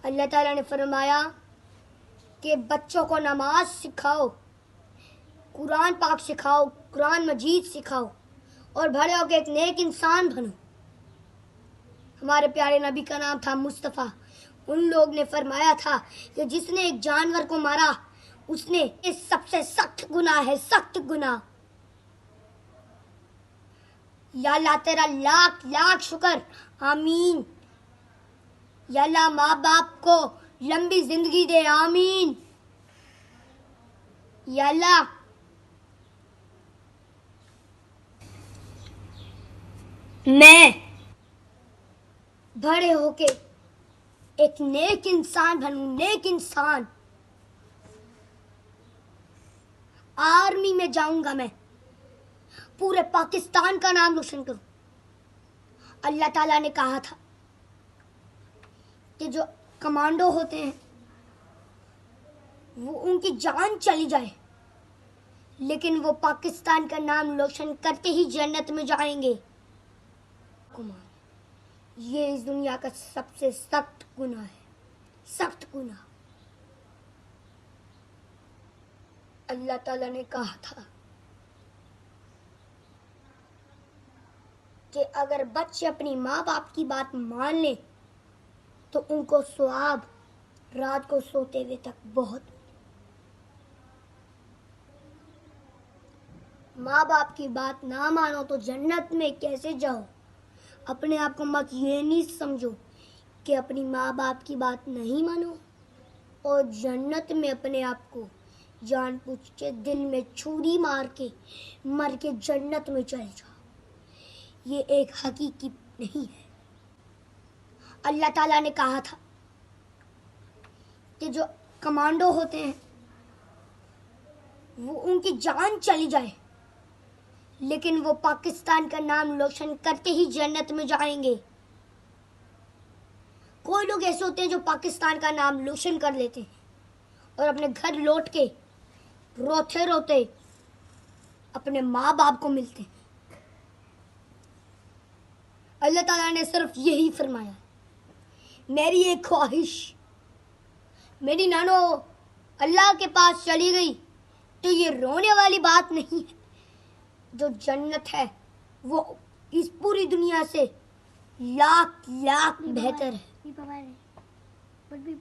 اللہ تعالیٰ نے فرمایا کہ بچوں کو نماز سکھاؤ، قرآن پاک سکھاؤ، قرآن مجید سکھاؤ اور بڑے ہو کے ایک نیک انسان بنو۔ ہمارے پیارے نبی کا نام تھا مصطفیٰ۔ ان لوگ نے فرمایا تھا کہ جس نے ایک جانور کو مارا اس نے سب سے سخت گناہ ہے، سخت گناہ۔ یا اللہ تیرا لاکھ لاکھ شکر، آمین۔ یا اللہ ماں باپ کو لمبی زندگی دے، آمین۔ یا اللہ میں بڑے ہو کے ایک نیک انسان بنوں، نیک انسان۔ آرمی میں جاؤں گا، میں پورے پاکستان کا نام روشن کروں۔ اللہ تعالیٰ نے کہا تھا کہ جو کمانڈو ہوتے ہیں وہ ان کی جان چلی جائے لیکن وہ پاکستان کا نام روشن کرتے ہی جنت میں جائیں گے۔ یہ اس دنیا کا سب سے سخت گناہ ہے، سخت گناہ۔ اللہ تعالیٰ نے کہا تھا کہ اگر بچے اپنی ماں باپ کی بات مان لیں تو ان کو ثواب رات کو سوتے ہوئے تک بہت۔ ماں باپ کی بات نہ مانو تو جنت میں کیسے جاؤ؟ اپنے آپ کو مت یہ نہیں سمجھو کہ اپنی ماں باپ کی بات نہیں مانو اور جنت میں اپنے آپ کو جان بوجھ کے دل میں چھری مار کے مر کے جنت میں چلے جاؤ۔ یہ ایک حقیقی نہیں ہے۔ اللہ تعالیٰ نے کہا تھا کہ جو کمانڈو ہوتے ہیں وہ ان کی جان چلی جائے لیکن وہ پاکستان کا نام روشن کرتے ہی جنت میں جائیں گے۔ کوئی لوگ ایسے ہوتے ہیں جو پاکستان کا نام روشن کر لیتے ہیں اور اپنے گھر لوٹ کے روتے روتے اپنے ماں باپ کو ملتے ہیں۔ اللہ تعالیٰ نے صرف یہی فرمایا، میری ایک خواہش، میری نانو اللہ کے پاس چلی گئی تو یہ رونے والی بات نہیں ہے۔ جو جنت ہے وہ اس پوری دنیا سے لاکھ لاکھ بہتر ہے۔